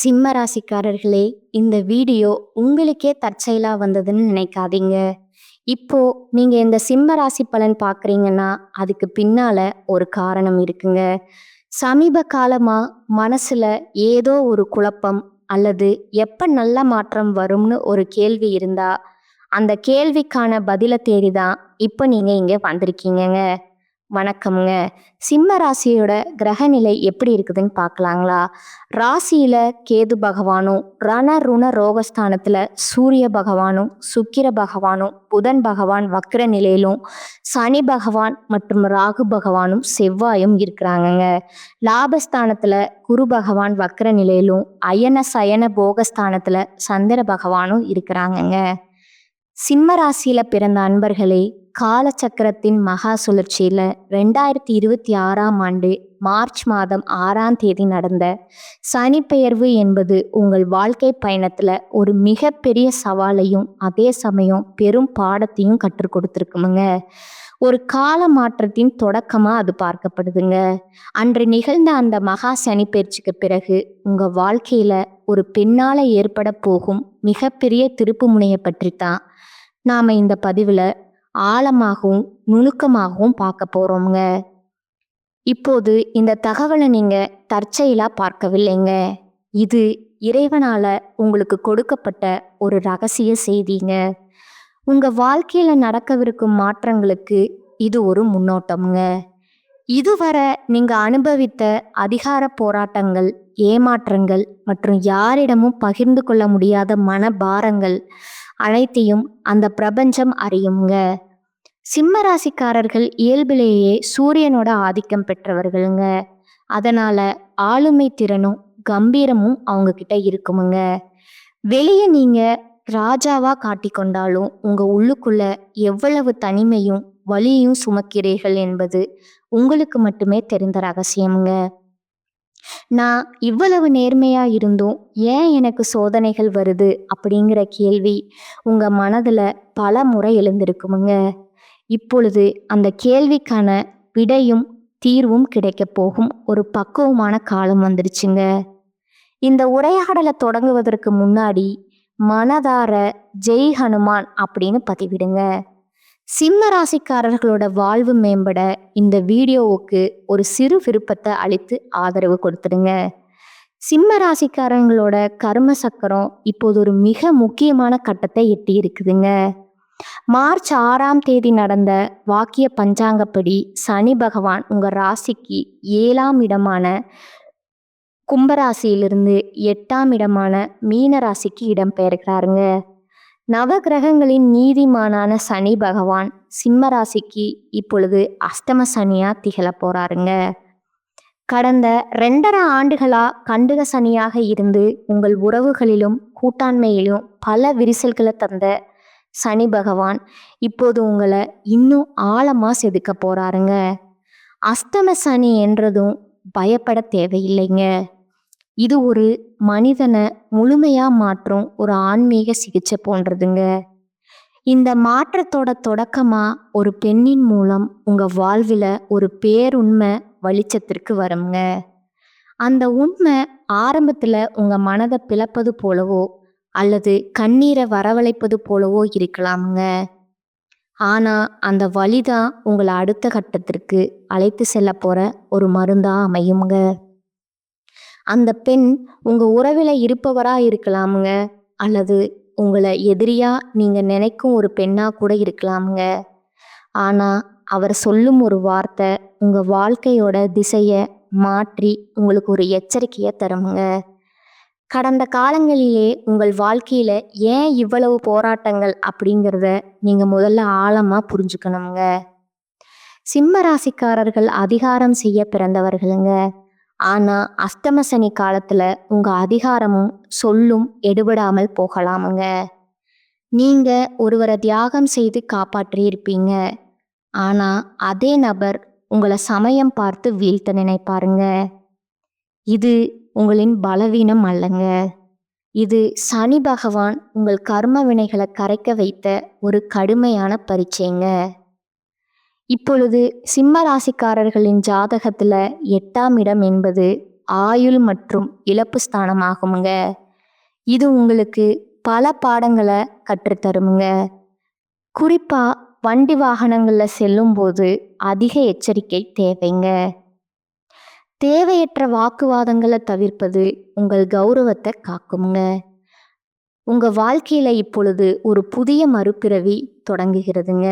சிம்ம ராசிக்காரர்களே, இந்த வீடியோ உங்களுக்கே தற்செயலா வந்ததுன்னு நினைக்காதீங்க. இப்போ நீங்க இந்த சிம்ம ராசி பலன் பார்க்குறீங்கன்னா, அதுக்கு பின்னால ஒரு காரணம் இருக்குங்க. சமீப காலமா மனசுல ஏதோ ஒரு குழப்பம் அல்லது எப்ப நல்ல மாற்றம் வரும்னு ஒரு கேள்வி இருந்தா, அந்த கேள்விக்கான பதில தேடி தான் இப்ப நீங்க இங்க வந்திருக்கீங்கங்க. வணக்கம்ங்க. சிம்ம ராசியோட கிரகநிலை எப்படி இருக்குதுன்னு பார்க்கலாங்களா? ராசியில கேது பகவானும், ரண ருண ரோகஸ்தானத்துல சூரிய பகவானும், சுக்கிர பகவானும், புதன் பகவான் வக்ர நிலையிலும், சனி பகவான் மற்றும் ராகு பகவானும் செவ்வாயும் இருக்கிறாங்கங்க. லாபஸ்தானத்துல குரு பகவான் வக்ர நிலையிலும், அயன சயன போகஸ்தானத்துல சந்திர பகவானும் இருக்கிறாங்கங்க. சிம்ம ராசியில பிறந்த அன்பர்களே, காலச்சக்கரத்தின் மகா சுழற்சியில 2026ஆம் ஆண்டு மார்ச் மாதம் 6ஆம் தேதி நடந்த சனிப்பெயர்வு என்பது உங்கள் வாழ்க்கை பயணத்துல ஒரு மிகப்பெரிய சவாலையும் அதே சமயம் பெரும் பாடத்தையும் கற்றுக் கொடுத்துருக்குமுங்க. ஒரு கால மாற்றத்தின் தொடக்கமா அது பார்க்கப்படுதுங்க. அன்று நிகழ்ந்த அந்த மகா சனிப்பெயர்ச்சிக்கு பிறகு உங்க வாழ்க்கையில ஒரு பெண்ணால ஏற்பட போகும் மிகப்பெரிய திருப்பு முனையை பற்றி தான் நாம இந்த பதிவுல ஆழமாகவும் நுணுக்கமாகவும் பார்க்க போறோம்ங்க. இப்போது இந்த தகவலை நீங்க தற்செயலா பார்க்கவில்லைங்க. இது இறைவனால உங்களுக்கு கொடுக்கப்பட்ட ஒரு ரகசிய செய்திங்க. உங்க வாழ்க்கையில நடக்கவிருக்கும் மாற்றங்களுக்கு இது ஒரு முன்னோட்டம்ங்க. இதுவரை நீங்க அனுபவித்த அதிகார போராட்டங்கள், ஏமாற்றங்கள் மற்றும் யாரிடமும் பகிர்ந்து கொள்ள முடியாத மனபாரங்கள் அனைத்தையும் அந்த பிரபஞ்சம் அறியுங்க. சிம்ம ராசிக்காரர்கள் இயல்பிலேயே சூரியனோட ஆதிக்கம் பெற்றவர்களுங்க. அதனால ஆளுமை திறனும் கம்பீரமும் அவங்க கிட்ட இருக்குமுங்க. வெளியே நீங்க ராஜாவா காட்டிக்கொண்டாலும் உங்க உள்ளுக்குள்ள எவ்வளவு தனிமையும் வலியும் சுமக்கிறீர்கள் என்பது உங்களுக்கு மட்டுமே தெரிந்த ரகசியமுங்க. நான் இவ்வளவு நேர்மையா இருந்தும் ஏன் எனக்கு சோதனைகள் வருது அப்படிங்கிற கேள்வி உங்க மனதுல பல முறை எழுந்திருக்குமுங்க. இப்பொழுது அந்த கேள்விக்கான விடையும் தீர்வும் கிடைக்க போகும் ஒரு பக்குவமான காலம் வந்துடுச்சுங்க. இந்த உரையாடலை தொடங்குவதற்கு முன்னாடி மனதார ஜெய் ஹனுமான் அப்படின்னு பதிவிடுங்க. சிம்ம ராசிக்காரர்களோட வாழ்வு மேம்பட இந்த வீடியோவுக்கு ஒரு சிறு விருப்பத்தை அளித்து ஆதரவு கொடுத்துடுங்க. சிம்ம ராசிக்காரங்களோட கர்ம சக்கரம் இப்போது ஒரு மிக முக்கியமான கட்டத்தை எட்டி இருக்குதுங்க. மார்ச் 6ஆம் தேதி நடந்த வாக்கிய பஞ்சாங்கப்படி சனி பகவான் உங்க ராசிக்கு 7ஆம் இடமான கும்பராசியிலிருந்து 8ஆம் இடமான மீன ராசிக்கு இடம்பெயர்கிறாருங்க. நவகிரகங்களின் நீதிமானான சனி பகவான் சிம்ம ராசிக்கு இப்பொழுது அஷ்டம சனியா திகழ போறாருங்க. கடந்த 2.5 ஆண்டுகளா கண்டக சனியாக இருந்து உங்கள் உறவுகளிலும் கூட்டாண்மையிலும் பல விரிசல்களை தந்த சனி பகவான் இப்போது உங்களை இன்னும் ஆழமா செதுக்க போறாருங்க. அஷ்டம சனி என்றதும் பயப்பட தேவையில்லைங்க. இது ஒரு மனிதனை முழுமையா மாற்றும் ஒரு ஆன்மீக சிகிச்சை போன்றதுங்க. இந்த மாற்றத்தோட தொடக்கமா ஒரு பெண்ணின் மூலம் உங்க வாழ்வில் ஒரு பேருண்மை வெளிச்சத்திற்கு வருங்க. அந்த உண்மை ஆரம்பத்துல உங்க மனதை பிளப்பது போலவோ அல்லது கண்ணீரை வரவழைப்பது போலவோ இருக்கலாமுங்க. ஆனா அந்த வலிதான் உங்களை அடுத்த கட்டத்திற்கு அழைத்து செல்ல போற ஒரு மருந்தா அமையுங்க. அந்த பெண் உங்க உறவில் இருப்பவரா இருக்கலாமுங்க, அல்லது உங்களை எதிரியா நீங்க நினைக்கும் ஒரு பெண்ணா கூட இருக்கலாமுங்க. ஆனா அவர் சொல்லும் ஒரு வார்த்தை உங்க வாழ்க்கையோட திசையை மாற்றி உங்களுக்கு ஒரு எச்சரிக்கையை தருமுங்க. கடந்த காலங்களிலே உங்கள் வாழ்க்கையில ஏன் இவ்வளவு போராட்டங்கள் அப்படிங்கிறத நீங்க முதல்ல ஆழமா புரிஞ்சுக்கணுங்க. சிம்ம ராசிக்காரர்கள் அதிகாரம் செய்ய பிறந்தவர்களுங்க. ஆனா அஷ்டம சனி காலத்துல உங்க அதிகாரமும் சொல்லும் எடுபடாமல் போகலாமுங்க. நீங்க ஒருவரை தியாகம் செய்து காப்பாற்றி இருப்பீங்க. ஆனா அதே நபர் உங்களை சமயம் பார்த்து வீழ்த்த நினைப்பாருங்க. இது உங்களின் பலவீனம் அல்லங்க. இது சனி பகவான் உங்கள் கர்ம வினைகளை கரைக்க வைத்த ஒரு கடுமையான பரீட்சைங்க. இப்பொழுது சிம்ம ராசிக்காரர்களின் ஜாதகத்துல 8ஆம் இடம் என்பது ஆயுள் மற்றும் இழப்பு ஸ்தானமாகுமுங்க. இது உங்களுக்கு பல பாடங்களை கற்றுத்தருமுங்க. குறிப்பா வண்டி வாகனங்கள்ல செல்லும்போது அதிக எச்சரிக்கை தேவைங்க. தேவையற்ற வாக்குவாதங்களை தவிர்ப்பது உங்கள் கௌரவத்தை காக்குமுங்க. உங்க வாழ்க்கையில இப்பொழுது ஒரு புதிய மறுபிறவி தொடங்குகிறதுங்க.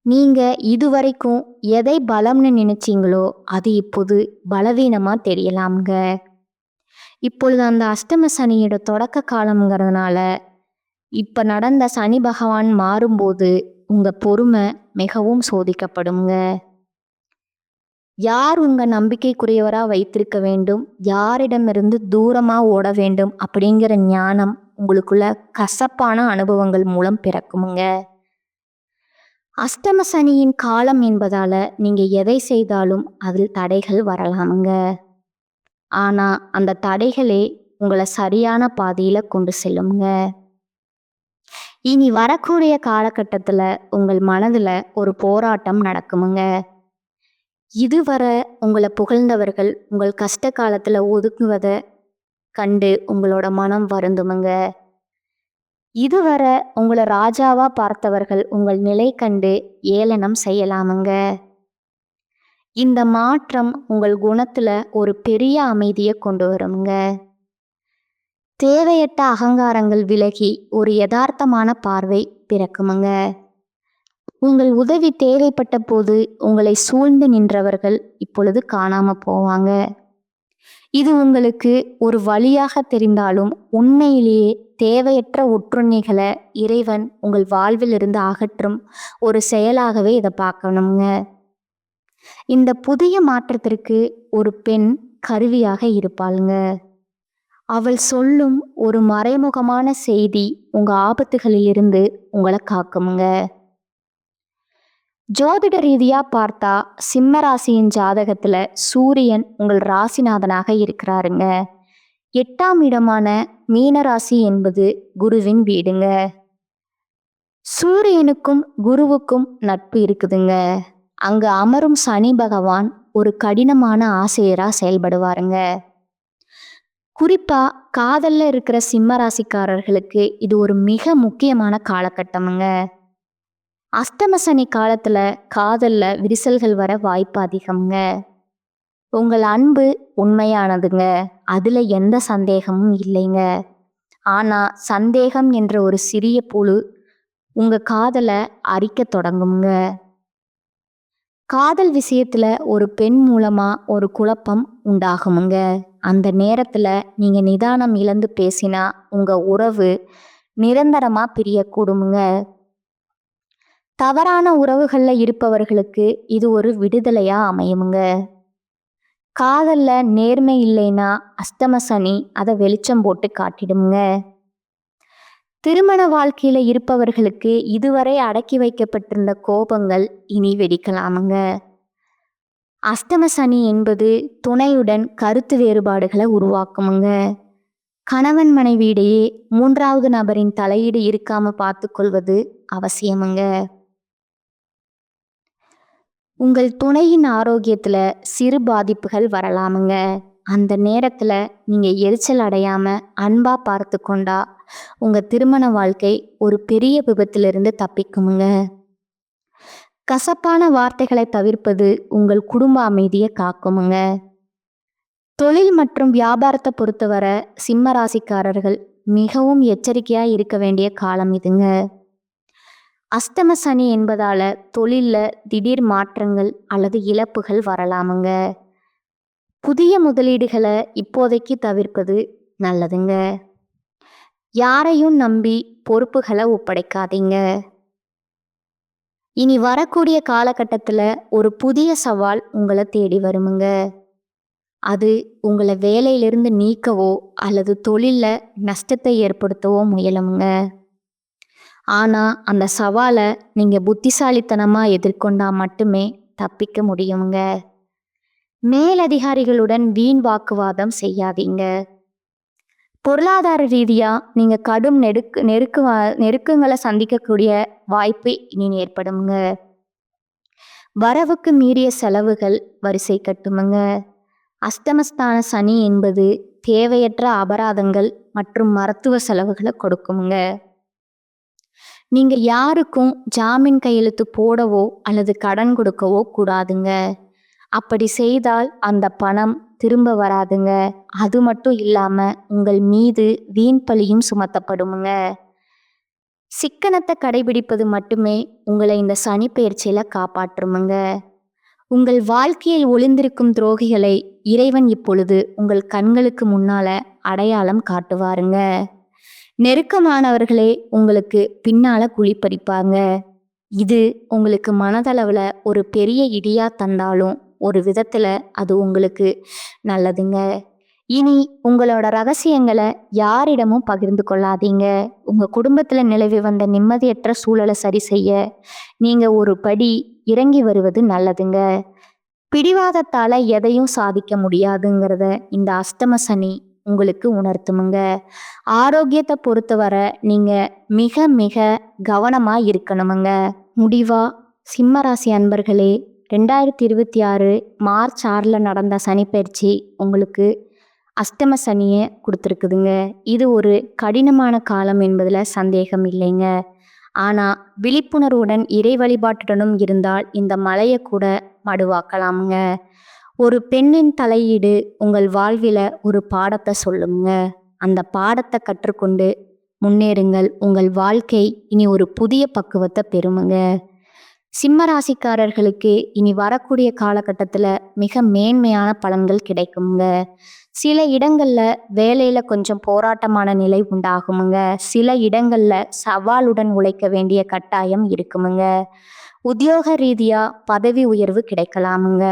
நீங்க இதுவரைக்கும் எதை பலம்னு நினைச்சீங்களோ அது இப்போது பலவீனமா தெரியலாம்ங்க. இப்பொழுது அந்த அஷ்டம சனியோட தொடக்க காலம்ங்கிறதுனால இப்ப நடந்த சனி பகவான் மாறும்போது உங்க பொறுமை மிகவும் சோதிக்கப்படுங்க. யார் உங்க நம்பிக்கைக்குரியவரா வைத்திருக்க வேண்டும், யாரிடமிருந்து தூரமா ஓட வேண்டும் அப்படிங்கிற ஞானம் உங்களுக்குள்ள கசப்பான அனுபவங்கள் மூலம் பிறக்குமுங்க. அஷ்டம சனியின் காலம் என்பதால நீங்க எதை செய்தாலும் அதில் தடைகள் வரலாமுங்க. ஆனா அந்த தடைகளே உங்களை சரியான பாதையில கொண்டு செல்லுங்க. இனி வரக்கூடிய காலகட்டத்துல உங்கள் மனதுல ஒரு போராட்டம் நடக்குமுங்க. இதுவரை உங்களை புகழ்ந்தவர்கள் உங்கள் கஷ்ட காலத்துல ஒதுக்குவதை கண்டு உங்களோட மனம் வருந்துமுங்க. இதுவரை உங்களை ராஜாவா பார்த்தவர்கள் உங்கள் நிலை கண்டு ஏளனம் செய்யலாமுங்க. இந்த மாற்றம் உங்கள் குணத்துல ஒரு பெரிய அமைதியை கொண்டு வருங்க. தேவையற்ற அகங்காரங்கள் விலகி ஒரு யதார்த்தமான பார்வை பிறக்குமுங்க. உங்கள் உதவி தேவைப்பட்ட போது உங்களை சூழ்ந்து நின்றவர்கள் இப்பொழுது காணாம போவாங்க. இது உங்களுக்கு ஒரு வழியாக தெரிந்தாலும் உண்மையிலேயே தேவையற்ற ஒற்றுமைகளை இறைவன் உங்கள் வாழ்வில் இருந்து அகற்றும் ஒரு செயலாகவே இதை பார்க்கணுங்க. இந்த புதிய மாற்றத்திற்கு ஒரு பெண் கருவியாக இருப்பாளுங்க. அவள் சொல்லும் ஒரு மறைமுகமான செய்தி உங்க ஆபத்துகளில் இருந்து உங்களை காக்குமுங்க. ஜோதிட ரீதியா பார்த்தா சிம்ம ராசியின் ஜாதகத்துல சூரியன் உங்கள் ராசிநாதனாக இருக்கிறாருங்க. 8ஆம் இடமான மீனராசி என்பது குருவின் வீடுங்க. சூரியனுக்கும் குருவுக்கும் நட்பு இருக்குதுங்க. அங்க அமரும் சனி பகவான் ஒரு கடினமான ஆசிரியரா செயல்படுவாருங்க. குறிப்பா காதல்ல இருக்கிற சிம்ம ராசிக்காரர்களுக்கு இது ஒரு மிக முக்கியமான காலகட்டமுங்க. அஷ்டம சனி காலத்துல காதல்ல விரிசல்கள் வர வாய்ப்பு அதிகம்ங்க. உங்கள் அன்பு உண்மையானதுங்க, அதுல எந்த சந்தேகமும் இல்லைங்க. ஆனா சந்தேகம் என்ற ஒரு சிறிய புழு உங்க காதலை அரிக்க தொடங்குங்க. காதல் விஷயத்துல ஒரு பெண் மூலமா ஒரு குழப்பம் உண்டாகுமுங்க. அந்த நேரத்துல நீங்க நிதானம் இழந்து பேசினா உங்க உறவு நிரந்தரமா பிரியக்கூடுமுங்க. தவறான உறவுகள்ல இருப்பவர்களுக்கு இது ஒரு விடுதலையா அமையுமுங்க. காதல்ல நேர்மை இல்லைன்னா அஷ்டம சனி அதை வெளிச்சம் போட்டு காட்டிடுமுங்க. திருமண வாழ்க்கையில இருப்பவர்களுக்கு இதுவரை அடக்கி வைக்கப்பட்டிருந்த கோபங்கள் இனி வெடிக்கலாமுங்க. அஷ்டம சனி என்பது துணையுடன் கருத்து வேறுபாடுகளை உருவாக்குமுங்க. கணவன் மனைவியிடையே 3வது நபரின் தலையீடு இருக்காம பார்த்து கொள்வது அவசியமுங்க. உங்கள் துணையின் ஆரோக்கியத்துல சிறு பாதிப்புகள் வரலாமுங்க. அந்த நேரத்துல நீங்க எரிச்சல் அடையாம அன்பா பார்த்து கொண்டா உங்க திருமண வாழ்க்கை ஒரு பெரிய விபத்திலிருந்து தப்பிக்குமுங்க. கசப்பான வார்த்தைகளை தவிர்ப்பது உங்கள் குடும்ப அமைதியை காக்குமுங்க. தொழில் மற்றும் வியாபாரத்தை பொறுத்தவரை சிம்ம ராசிக்காரர்கள் மிகவும் எச்சரிக்கையா இருக்க வேண்டிய காலம் இதுங்க. அஷ்டம சனி என்பதால தொழில்ல திடீர் மாற்றங்கள் அல்லது இழப்புகள் வரலாமுங்க. புதிய முதலீடுகளை இப்போதைக்கு தவிர்ப்பது நல்லதுங்க. யாரையும் நம்பி பொறுப்புகளை ஒப்படைக்காதீங்க. இனி வரக்கூடிய காலகட்டத்துல ஒரு புதிய சவால் உங்களை தேடி வருமுங்க. அது உங்களை வேலையிலிருந்து நீக்கவோ அல்லது தொழில்ல நஷ்டத்தை ஏற்படுத்தவோ முயலுமுங்க. ஆனா அந்த சவாலை நீங்க புத்திசாலித்தனமா எதிர்கொண்டா மட்டுமே தப்பிக்க முடியுங்க. மேலதிகாரிகளுடன் வீண் வாக்குவாதம் செய்யாதீங்க. பொருளாதார ரீதியா நீங்க கடும் நெருக்கங்களை சந்திக்கக்கூடிய வாய்ப்பு இனி ஏற்படுமுங்க. வரவுக்கு மீறிய செலவுகள் வரிசை கட்டுமுங்க. அஷ்டமஸ்தான சனி என்பது தேவையற்ற அபராதங்கள் மற்றும் மருத்துவ செலவுகளை கொடுக்குங்க. நீங்க யாருக்கும் ஜாமீன் கையெழுத்து போடவோ அல்லது கடன் கொடுக்கவோ கூடாதுங்க. அப்படி செய்தால் அந்த பணம் திரும்ப வராதுங்க. அது மட்டும் இல்லாம உங்கள் மீது வீண் பழியும் சுமத்தப்படுமுங்க. சிக்கனத்தை கடைபிடிப்பது மட்டுமே உங்களை இந்த சனி பெயர்ச்சியில காப்பாற்றுமுங்க. உங்கள் வாழ்க்கையில் ஒளிந்திருக்கும் துரோகிகளை இறைவன் இப்பொழுது உங்கள் கண்களுக்கு முன்னால அடையாளம் காட்டுவாருங்க. நெருக்கமானவர்களே உங்களுக்கு பின்னால குழிப்பறிப்பாங்க. இது உங்களுக்கு மனதளவுல ஒரு பெரிய இடியா தந்தாலும் ஒரு விதத்துல அது உங்களுக்கு நல்லதுங்க. இனி உங்களோட ரகசியங்களை யாரிடமும் பகிர்ந்து கொள்ளாதீங்க. உங்க குடும்பத்துல நிலவி வந்த நிம்மதியற்ற சூழலை சரி செய்ய நீங்க ஒரு படி இறங்கி வருவது நல்லதுங்க. பிடிவாதத்தால எதையும் சாதிக்க முடியாதுங்கிறத இந்த அஷ்டம சனி உங்களுக்கு உணர்த்துமுங்க. ஆரோக்கியத்தை பொறுத்தவரை நீங்க மிக மிக கவனமா இருக்கணுமுங்க. முடிவா சிம்மராசி அன்பர்களே, 2026 மார்ச் 6 நடந்த சனிப்பெயர்ச்சி உங்களுக்கு அஷ்டம சனியை கொடுத்துருக்குதுங்க. இது ஒரு கடினமான காலம் என்பதில் சந்தேகம் இல்லைங்க. ஆனால் விழிப்புணர்வுடன் இறை வழிபாட்டுடனும் இருந்தால் இந்த மலையை கூட மடுவாக்கலாமுங்க. ஒரு பெண்ணின் தலையீடு உங்கள் வாழ்வில் ஒரு பாடத்தை சொல்லுங்க. அந்த பாடத்தை கற்றுக்கொண்டு முன்னேறுங்கள். உங்கள் வாழ்க்கை இனி ஒரு புதிய பக்குவத்தை பெறுமுங்க. சிம்ம ராசிக்காரர்களுக்கு இனி வரக்கூடிய காலகட்டத்தில் மிக மேன்மையான பலன்கள் கிடைக்குங்க. சில இடங்கள்ல வேலையில கொஞ்சம் போராட்டமான நிலை உண்டாகுமுங்க. சில இடங்கள்ல சவாலுடன் உழைக்க வேண்டிய கட்டாயம் இருக்குமுங்க. உத்தியோக ரீதியா பதவி உயர்வு கிடைக்கலாமுங்க.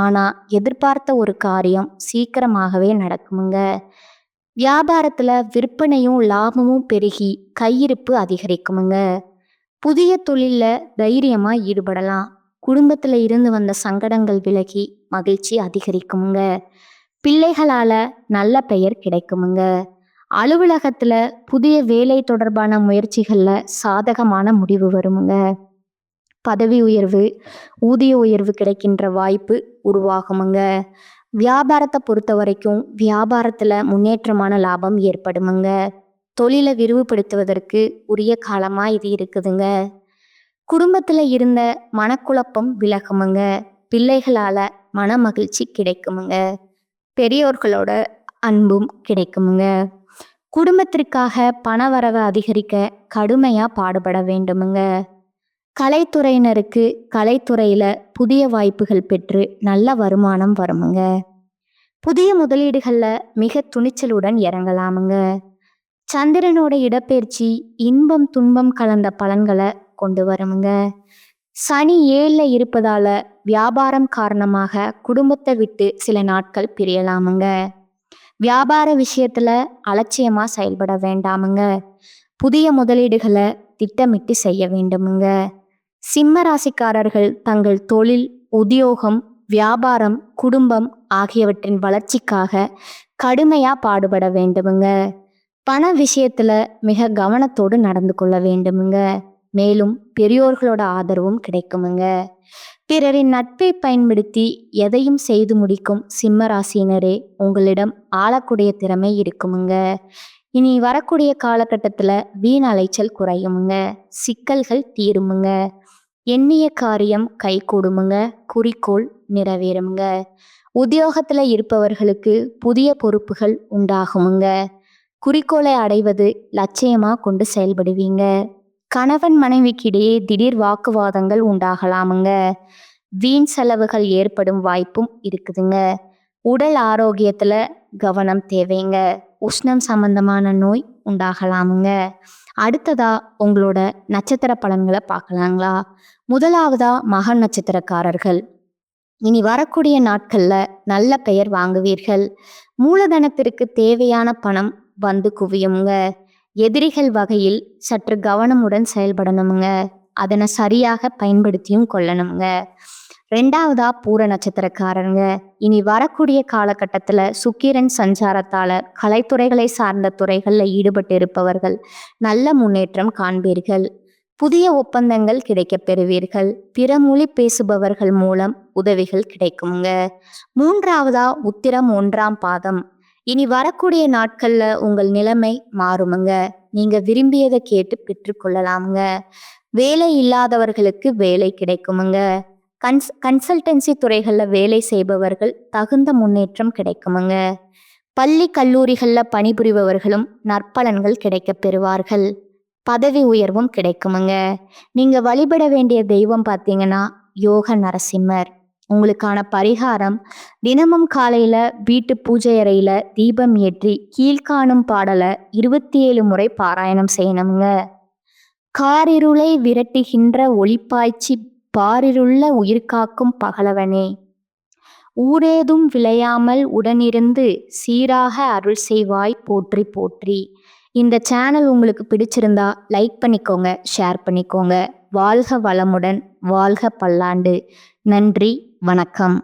ஆனா எதிர்பார்த்த ஒரு காரியம் சீக்கிரமாகவே நடக்குமுங்க. வியாபாரத்துல விற்பனையும் லாபமும் பெருகி கையிருப்பு அதிகரிக்குமுங்க. புதிய தொழில்ல தைரியமா ஈடுபடலாம். குடும்பத்துல இருந்து வந்த சங்கடங்கள் விலகி மகிழ்ச்சி அதிகரிக்குமுங்க. பிள்ளைகளால நல்ல பெயர் கிடைக்குமுங்க. அலுவலகத்துல புதிய வேலை தொடர்பான முயற்சிகள்ல சாதகமான முடிவு வருமுங்க. பதவி உயர்வு, ஊதிய உயர்வு கிடைக்கின்ற வாய்ப்பு உருவாகுமுங்க. வியாபாரத்தை பொறுத்த வரைக்கும் வியாபாரத்துல முன்னேற்றமான லாபம் ஏற்படுமுங்க. தொழிலை விரிவுபடுத்துவதற்கு உரிய காலமா இது இருக்குதுங்க. குடும்பத்துல இருந்த மனக்குழப்பம் விலகுமுங்க. பிள்ளைகளால மன மகிழ்ச்சி கிடைக்குமுங்க. பெரியோர்களோட அன்பும் கிடைக்குமுங்க. குடும்பத்திற்காக பணவரவை அதிகரிக்க கடுமையா பாடுபட வேண்டுமுங்க. கலைத்துறையினருக்கு கலைத்துறையில புதிய வாய்ப்புகள் பெற்று நல்ல வருமானம் வருமுங்க. புதிய முதலீடுகள்ல மிக துணிச்சலுடன் இறங்கலாமுங்க. சந்திரனோட இடப்பெயர்ச்சி இன்பம் துன்பம் கலந்த பலன்களை கொண்டு வருமுங்க. சனி 7ல் இருப்பதால வியாபாரம் காரணமாக குடும்பத்தை விட்டு சில நாட்கள் பிரியலாமுங்க. வியாபார விஷயத்துல அலட்சியமா செயல்பட வேண்டாமுங்க. புதிய முதலீடுகளை திட்டமிட்டு செய்ய வேண்டுமுங்க. சிம்ம ராசிக்காரர்கள் தங்கள் தொழில், உத்தியோகம், வியாபாரம், குடும்பம் ஆகியவற்றின் வளர்ச்சிக்காக கடுமையா பாடுபட வேண்டுமுங்க. பண விஷயத்துல மிக கவனத்தோடு நடந்து கொள்ள வேண்டுமுங்க. மேலும் பெரியோர்களோட ஆதரவும் கிடைக்குமுங்க. பிறரின் நட்பை பயன்படுத்தி எதையும் செய்து முடிக்கும் சிம்ம ராசியினரே, உங்களிடம் ஆளக்கூடிய திறமை இருக்குமுங்க. இனி வரக்கூடிய காலகட்டத்தில் வீண் அலைச்சல் குறையுமுங்க. சிக்கல்கள் தீருமுங்க. எண்ணிய காரியம் கைகூடுமுங்க. குறிக்கோள் நிறைவேறுமுங்க. உத்தியோகத்தில் இருப்பவர்களுக்கு புதிய பொறுப்புகள் உண்டாகுமுங்க. குறிக்கோளை அடைவது லட்சியமாக கொண்டு செயல்படுவீங்க. கணவன் மனைவிக்கிடையே திடீர் வாக்குவாதங்கள் உண்டாகலாமுங்க. வீண் செலவுகள் ஏற்படும் வாய்ப்பும் இருக்குதுங்க. உடல் ஆரோக்கியத்தில் கவனம் தேவைங்க. உஷ்ணம் சம்பந்தமான நோய் உண்டாகலாமுங்க. அடுத்ததா உங்களோட நட்சத்திர பலன்களை பார்க்கலாங்களா? முதலாவதா மக நட்சத்திரக்காரர்கள். இனி வரக்கூடிய நாட்கள்ல நல்ல பெயர் வாங்குவீர்கள். மூலதனத்திற்கு தேவையான பணம் வந்து குவியுங்க. எதிரிகள் வகையில் சற்று கவனமுடன் செயல்படணுமுங்க. அதனை சரியாக பயன்படுத்தியும் கொள்ளணுங்க. 2வதா பூர நட்சத்திரக்காரங்க. இனி வரக்கூடிய காலகட்டத்தில் சுக்கிரன் சஞ்சாரத்தால கலைத்துறைகளை சார்ந்த துறைகளில் ஈடுபட்டு இருப்பவர்கள் நல்ல முன்னேற்றம் காண்பீர்கள். புதிய ஒப்பந்தங்கள் கிடைக்கப் பெறுவீர்கள். பிற மொழி பேசுபவர்கள் மூலம் உதவிகள் கிடைக்குங்க. 3வதா உத்திரம் 1ஆம் பாதம். இனி வரக்கூடிய நாட்கள்ல உங்கள் நிலைமை மாறுமுங்க. நீங்க விரும்பியதை கேட்டு பெற்றுக்கொள்ளலாமுங்க. வேலை இல்லாதவர்களுக்கு வேலை கிடைக்குமுங்க. கன்சல்டன்சி துறைகளில் வேலை செய்பவர்கள் தகுந்த முன்னேற்றம் கிடைக்குமுங்க. பள்ளி கல்லூரிகளில் பணிபுரிபவர்களும் நற்பலன்கள் கிடைக்கப் பெறுவார்கள். பதவி உயர்வும் கிடைக்குமுங்க. நீங்க வழிபட வேண்டிய தெய்வம் பார்த்தீங்கன்னா யோக நரசிம்மர். உங்களுக்கான பரிகாரம், தினமும் காலையில வீட்டு பூஜை அறையில தீபம் ஏற்றி கீழ்காணும் பாடலை 27 முறை பாராயணம் செய்யணுங்க. காரிருளை விரட்டுகின்ற ஒளிப்பாய்ச்சி பாரிருள்ள உயிர்காக்கும் பகலவனே, ஊரேதும் விளையாமல் உடனிருந்து சீராக அருள் செய்வாய் போற்றி போற்றி. இந்த சேனல் உங்களுக்கு பிடிச்சிருந்தா லைக் பண்ணிக்கோங்க, ஷேர் பண்ணிக்கோங்க. வாழ்க வளமுடன், வாழ்க பல்லாண்டு. நன்றி, வணக்கம்.